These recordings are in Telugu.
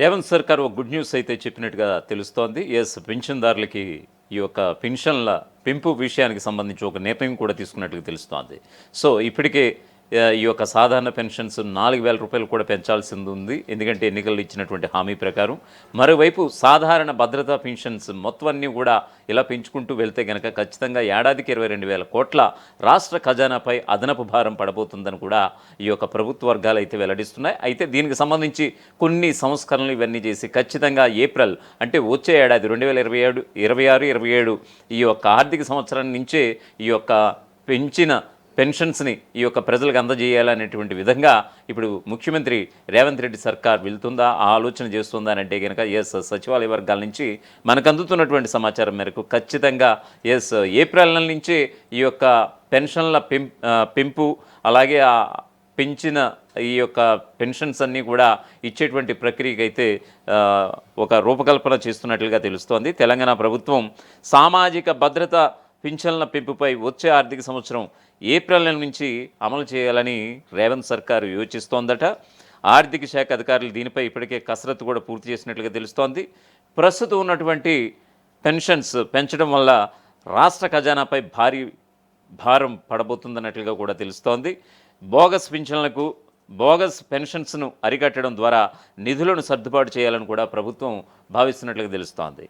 రేవంత్ సర్కార్ ఒక గుడ్ న్యూస్ అయితే చెప్పినట్టుగా తెలుస్తోంది. పింఛన్దారులకి ఈ యొక్క పెన్షన్ల పెంపు విషయానికి సంబంధించి ఒక నిర్ణయం కూడా తీసుకున్నట్టుగా తెలుస్తోంది. సో ఇప్పటికే ఈ యొక్క సాధారణ పెన్షన్స్ 4,000 రూపాయలు కూడా పెంచాల్సింది ఉంది. ఎందుకంటే ఎన్నికల్లో ఇచ్చినటువంటి హామీ ప్రకారం. మరోవైపు సాధారణ భద్రతా పెన్షన్స్ మొత్తం అన్నీ కూడా ఇలా పెంచుకుంటూ వెళ్తే కనుక ఖచ్చితంగా ఏడాదికి 22,000 కోట్ల రాష్ట్ర ఖజానాపై అదనపు భారం పడబోతుందని కూడా ఈ యొక్క ప్రభుత్వ వర్గాలు అయితే వెల్లడిస్తున్నాయి. అయితే దీనికి సంబంధించి కొన్ని సంస్కరణలు ఇవన్నీ చేసి ఖచ్చితంగా ఏప్రిల్ అంటే వచ్చే ఏడాది 2027, 26, 27 ఈ యొక్క ఆర్థిక సంవత్సరం నుంచే ఈ యొక్క పెంచిన పెన్షన్స్ని ఈ యొక్క ప్రజలకు అందజేయాలనేటువంటి విధంగా ఇప్పుడు ముఖ్యమంత్రి రేవంత్ రెడ్డి సర్కార్ వెళ్తుందా, ఆ ఆలోచన చేస్తుందా అని అంటే కనుక సచివాలయ వర్గాల నుంచి మనకు అందుతున్నటువంటి సమాచారం మేరకు ఖచ్చితంగా ఏప్రిల్ నెల నుంచే ఈ యొక్క పెన్షన్ల పెంపు అలాగే పెంచిన ఈ యొక్క పెన్షన్స్ అన్నీ కూడా ఇచ్చేటువంటి ప్రక్రియకి అయితే ఒక రూపకల్పన చేస్తున్నట్లుగా తెలుస్తోంది. తెలంగాణ ప్రభుత్వం సామాజిక భద్రత పింఛన్ల పెంపుపై వచ్చే ఆర్థిక సంవత్సరం ఏప్రిల్ నెల నుంచి అమలు చేయాలని రేవంత్ సర్కారు యోచిస్తోందట. ఆర్థిక శాఖ అధికారులు దీనిపై ఇప్పటికే కసరత్తు కూడా పూర్తి చేసినట్లుగా తెలుస్తోంది. ప్రస్తుతం ఉన్నటువంటి పెన్షన్స్ పెంచడం వల్ల రాష్ట్ర ఖజానాపై భారీ భారం పడబోతుందన్నట్లుగా కూడా తెలుస్తోంది. బోగస్ పెన్షన్స్ను అరికట్టడం ద్వారా నిధులను సర్దుబాటు చేయాలని కూడా ప్రభుత్వం భావిస్తున్నట్లుగా తెలుస్తోంది.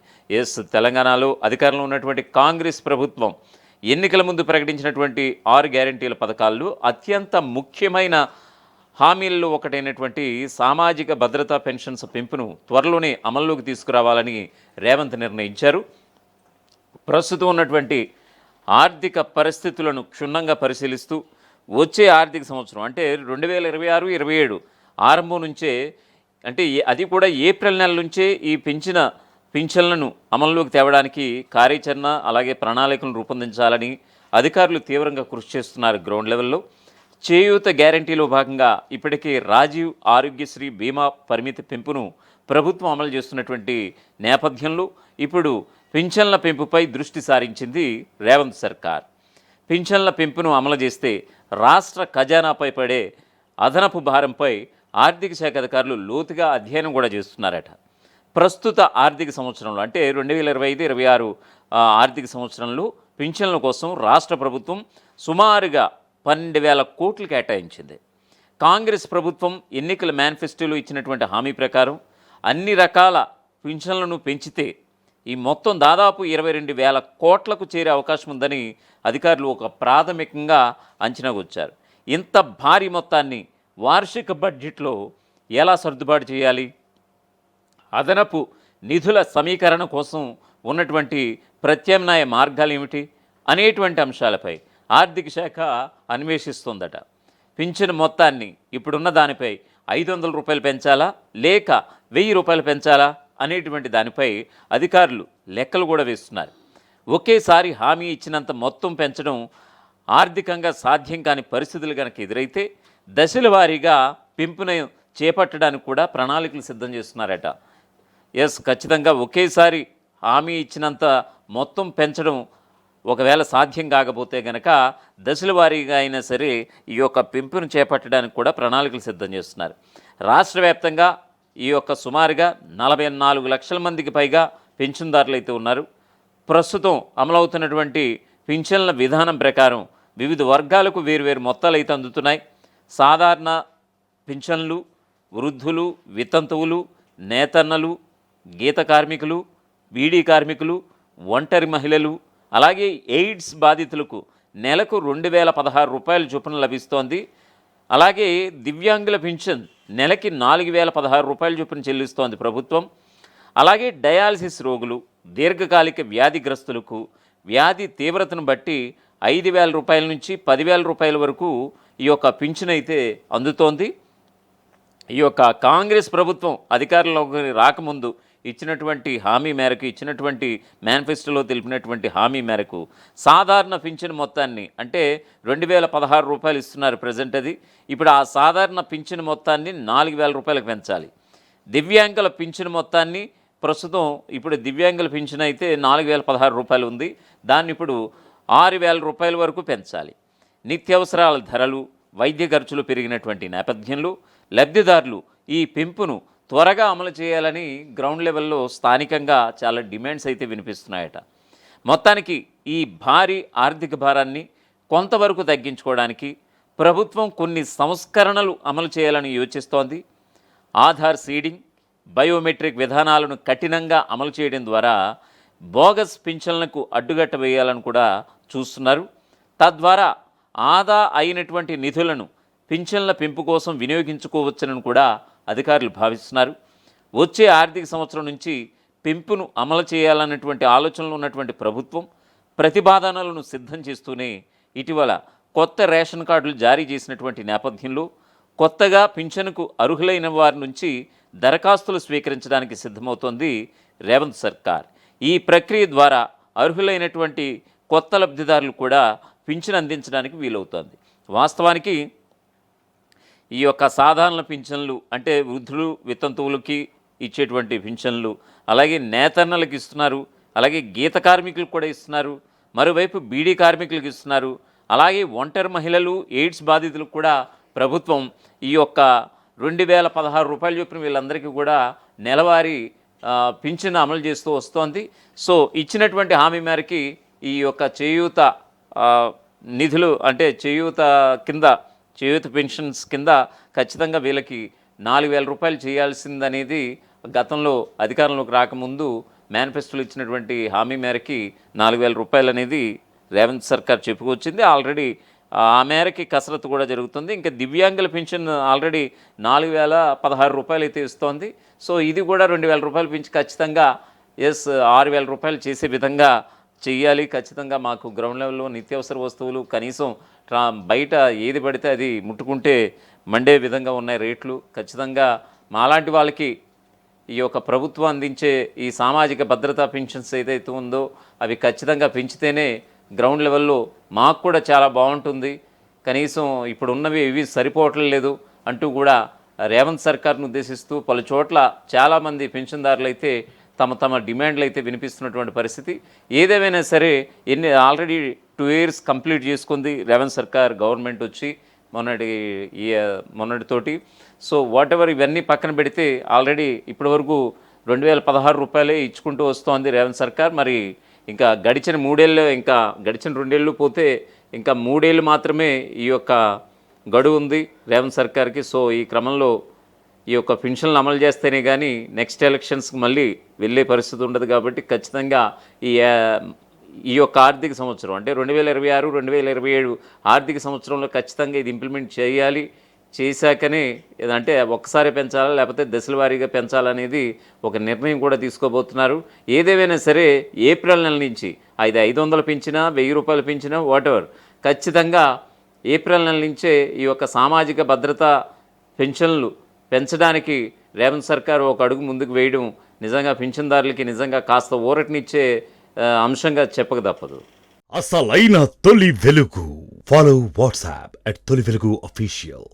తెలంగాణలో అధికారంలో ఉన్నటువంటి కాంగ్రెస్ ప్రభుత్వం ఎన్నికల ముందు ప్రకటించినటువంటి 6 గ్యారంటీల పథకాల్లో అత్యంత ముఖ్యమైన హామీల్లో ఒకటైనటువంటి సామాజిక భద్రతా పెన్షన్స్ పెంపును త్వరలోనే అమల్లోకి తీసుకురావాలని రేవంత్ నిర్ణయించారు. ప్రస్తుతం ఉన్నటువంటి ఆర్థిక పరిస్థితులను క్షుణ్ణంగా పరిశీలిస్తూ వచ్చే ఆర్థిక సంవత్సరం అంటే 2026, 27 ఆరంభం నుంచే అంటే అది కూడా ఏప్రిల్ నెల నుంచే ఈ పింఛన్లను అమల్లోకి తేవడానికి కార్యాచరణ అలాగే ప్రణాళికలను రూపొందించాలని అధికారులు తీవ్రంగా కృషి చేస్తున్నారు గ్రౌండ్ లెవెల్లో. చేయూత గ్యారంటీలో భాగంగా ఇప్పటికే రాజీవ్ ఆరోగ్యశ్రీ బీమా పరిమితి పెంపును ప్రభుత్వం అమలు చేస్తున్నటువంటి నేపథ్యంలో ఇప్పుడు పింఛన్ల పెంపుపై దృష్టి సారించింది రేవంత్ సర్కార్. పింఛన్ల పెంపును అమలు చేస్తే రాష్ట్ర ఖజానాపై పడే అదనపు భారంపై ఆర్థిక శాఖ అధికారులు లోతుగా అధ్యయనం కూడా చేస్తున్నారట. ప్రస్తుత ఆర్థిక సంవత్సరంలో అంటే 2025, 26 ఆర్థిక సంవత్సరంలో పింఛన్ల కోసం రాష్ట్ర ప్రభుత్వం సుమారుగా 12,000 కోట్లు కేటాయించింది. కాంగ్రెస్ ప్రభుత్వం ఎన్నికల మేనిఫెస్టోలో ఇచ్చినటువంటి హామీ ప్రకారం అన్ని రకాల పింఛన్లను పెంచితే ఈ మొత్తం దాదాపు 22,000 కోట్లకు చేరే అవకాశం ఉందని అధికారులు ఒక ప్రాథమికంగా అంచనా వచ్చారు. ఇంత భారీ మొత్తాన్ని వార్షిక బడ్జెట్లో ఎలా సర్దుబాటు చేయాలి, అదనపు నిధుల సమీకరణ కోసం ఉన్నటువంటి ప్రత్యామ్నాయ మార్గాలు ఏమిటి అనేటువంటి అంశాలపై ఆర్థిక శాఖ అన్వేషిస్తోందట. పింఛను మొత్తాన్ని ఇప్పుడున్న దానిపై 500 రూపాయలు పెంచాలా లేక 1,000 రూపాయలు పెంచాలా అనేటువంటి దానిపై అధికారులు లెక్కలు కూడా వేస్తున్నారు. ఒకేసారి హామీ ఇచ్చినంత మొత్తం పెంచడం ఆర్థికంగా సాధ్యం కాని పరిస్థితులు కనుక ఎదురైతే దశల వారీగా పెంపును చేపట్టడానికి కూడా ప్రణాళికలు సిద్ధం చేస్తున్నారట. ఖచ్చితంగా ఒకేసారి హామీ ఇచ్చినంత మొత్తం పెంచడం ఒకవేళ సాధ్యం కాకపోతే గనక దశల వారీగా అయినా సరే ఈ యొక్క పెంపును చేపట్టడానికి కూడా ప్రణాళికలు సిద్ధం చేస్తున్నారు. రాష్ట్ర వ్యాప్తంగా ఈ యొక్క సుమారుగా 44 లక్షల మందికి పైగా పెన్షన్దారులు అయితే ఉన్నారు. ప్రస్తుతం అమలవుతున్నటువంటి పింఛన్ల విధానం ప్రకారం వివిధ వర్గాలకు వేరువేరు మొత్తాలు అయితే అందుతున్నాయి. సాధారణ పింఛన్లు, వృద్ధులు, వితంతువులు, నేతన్నలు, గీత కార్మికులు, బీడీ కార్మికులు, ఒంటరి మహిళలు అలాగే ఎయిడ్స్ బాధితులకు నెలకు 2,016 రూపాయల చొప్పున లభిస్తోంది. అలాగే దివ్యాంగుల పింఛన్ నెలకి 4,016 రూపాయల చొప్పున చెల్లిస్తోంది ప్రభుత్వం. అలాగే డయాలసిస్ రోగులు, దీర్ఘకాలిక వ్యాధిగ్రస్తులకు వ్యాధి తీవ్రతను బట్టి 5,000 రూపాయల నుంచి 10,000 రూపాయల వరకు ఈ యొక్క పింఛన్ అయితే అందుతోంది. ఈ యొక్క కాంగ్రెస్ ప్రభుత్వం అధికారంలోకి రాకముందు ఇచ్చినటువంటి హామీ మేరకు ఇచ్చినటువంటి మేనిఫెస్టోలో తెలిపినటువంటి హామీ మేరకు సాధారణ పింఛన్ మొత్తాన్ని అంటే 2,016 రూపాయలు ఇస్తున్నారు ప్రజెంట్. అది ఇప్పుడు ఆ సాధారణ పింఛన్ మొత్తాన్ని 4,000 రూపాయలకు పెంచాలి. దివ్యాంగుల పింఛన్ మొత్తాన్ని ప్రస్తుతం ఇప్పుడు దివ్యాంగుల పింఛన్ అయితే 4,016 రూపాయలు ఉంది. దాన్ని ఇప్పుడు 6,000 రూపాయల వరకు పెంచాలి. నిత్యావసరాల ధరలు, వైద్య ఖర్చులు పెరిగినటువంటి నేపథ్యంలో లబ్ధిదారులు ఈ పెంపును త్వరగా అమలు చేయాలని గ్రౌండ్ లెవెల్లో స్థానికంగా చాలా డిమాండ్స్ అయితే వినిపిస్తున్నాయట. మొత్తానికి ఈ భారీ ఆర్థిక భారాన్ని కొంతవరకు తగ్గించుకోవడానికి ప్రభుత్వం కొన్ని సంస్కరణలు అమలు చేయాలని యోచిస్తోంది. ఆధార్ సీడింగ్, బయోమెట్రిక్ విధానాలను కఠినంగా అమలు చేయడం ద్వారా బోగస్ పింఛన్లకు అడ్డుగట్ట వేయాలని కూడా చూస్తున్నారు. తద్వారా ఆదా అయినటువంటి నిధులను పింఛన్ల పెంపు కోసం వినియోగించుకోవచ్చునని కూడా అధికారులు భావిస్తున్నారు. వచ్చే ఆర్థిక సంవత్సరం నుంచి పెంపును అమలు చేయాలన్నటువంటి ఆలోచనలు ఉన్నటువంటి ప్రభుత్వం ప్రతిపాదనలను సిద్ధం చేస్తూనే ఇటీవల కొత్త రేషన్ కార్డులు జారీ చేసినటువంటి నేపథ్యంలో కొత్తగా పింఛనుకు అర్హులైన వారి నుంచి దరఖాస్తులు స్వీకరించడానికి సిద్ధమవుతోంది రేవంత్ సర్కార్. ఈ ప్రక్రియ ద్వారా అర్హులైనటువంటి కొత్త లబ్ధిదారులు కూడా పింఛను అందించడానికి వీలవుతోంది. వాస్తవానికి ఈ యొక్క సాధారణ పింఛన్లు అంటే వృద్ధులు వితంతువులకి ఇచ్చేటువంటి పింఛన్లు, అలాగే నేతన్నలకు ఇస్తున్నారు, అలాగే గీత కార్మికులకు కూడా ఇస్తున్నారు, మరోవైపు బీడీ కార్మికులకు ఇస్తున్నారు, అలాగే ఒంటరి మహిళలు, ఎయిడ్స్ బాధితులకు కూడా ప్రభుత్వం ఈ యొక్క 2016 రూపాయలు చొప్పున వీళ్ళందరికీ కూడా నెలవారీ పింఛను అమలు చేస్తూ వస్తోంది. సో ఇచ్చినటువంటి హామీ మేరకి ఈ యొక్క చేయూత నిధులు అంటే చేయూత పెన్షన్స్ కింద ఖచ్చితంగా వీళ్ళకి 4,000 రూపాయలు చేయాల్సిందనేది గతంలో అధికారంలోకి రాకముందు మేనిఫెస్టోలో ఇచ్చినటువంటి హామీ మేరకి 4,000 రూపాయలు అనేది రేవంత్ సర్కార్ చెప్పుకొచ్చింది. ఆల్రెడీ ఆ మేరకి కసరత్తు కూడా జరుగుతుంది. ఇంకా దివ్యాంగుల పెన్షన్ ఆల్రెడీ 4,016 రూపాయలు అయితే ఇస్తోంది. సో ఇది కూడా 2,000 రూపాయలు పెంచి ఖచ్చితంగా 6,000 రూపాయలు చేసే విధంగా చెయ్యాలి. ఖచ్చితంగా మాకు గ్రౌండ్ లెవెల్లో నిత్యావసర వస్తువులు కనీసం బయట ఏది పడితే అది ముట్టుకుంటే మండే విధంగా ఉన్నాయి రేట్లు. ఖచ్చితంగా మాలాంటి వాళ్ళకి ఈ యొక్క ప్రభుత్వం అందించే ఈ సామాజిక భద్రతా పెన్షన్స్ ఏదైతే ఉందో అవి ఖచ్చితంగా పెంచితేనే గ్రౌండ్ లెవెల్లో మాకు కూడా చాలా బాగుంటుంది. కనీసం ఇప్పుడు ఉన్నవి ఇవి సరిపోవట్లేదు అంటూ కూడా రేవంత్ సర్కార్ను ఉద్దేశిస్తూ పలు చోట్ల చాలామంది పెన్షన్దారులు అయితే తమ డిమాండ్లు అయితే వినిపిస్తున్నటువంటి పరిస్థితి. ఏదేమైనా సరే ఆల్రెడీ 2 years కంప్లీట్ చేసుకుంది రేవంత్ సర్కార్ గవర్నమెంట్ వచ్చి మొన్నటితోటి. సో వాట్ ఎవర్ ఇవన్నీ పక్కన పెడితే ఆల్రెడీ ఇప్పటివరకు 2016 రూపాయలే ఇచ్చుకుంటూ వస్తోంది రేవంత్ సర్కార్. మరి ఇంకా గడిచిన 2 ఏళ్ళు పోతే ఇంకా 3 ఏళ్ళు మాత్రమే ఈ యొక్క గడువు ఉంది రేవంత్ సర్కార్కి. సో ఈ క్రమంలో ఈ యొక్క పెన్షన్లు అమలు చేస్తేనే కానీ నెక్స్ట్ ఎలక్షన్స్కి మళ్ళీ వెళ్ళే పరిస్థితి ఉండదు. కాబట్టి ఖచ్చితంగా ఈ యొక్క ఆర్థిక సంవత్సరం అంటే 2026, 2027 ఆర్థిక సంవత్సరంలో ఖచ్చితంగా ఇది ఇంప్లిమెంట్ చేయాలి. చేశాకనే అంటే ఒక్కసారి పెంచాలా లేకపోతే దశల వారీగా పెంచాలనేది ఒక నిర్ణయం కూడా తీసుకోబోతున్నారు. ఏదేమైనా సరే ఏప్రిల్ నెల నుంచి 500 పెంచినా 1,000 రూపాయలు పెంచినా వాటెవర్ ఖచ్చితంగా ఏప్రిల్ నెల నుంచే ఈ యొక్క సామాజిక భద్రత పెన్షన్లు పెంచడానికి రేవంత్ సర్కార్ ఒక అడుగు ముందుకు వేయడం నిజంగా పింఛన్దారులకి నిజంగా కాస్త ఊరటనిచ్చే అంశంగా చెప్పక తప్పదు. అసలైన తొలి వెలుగు. ఫాలో వాట్సాప్ @తొలి వెలుగు official.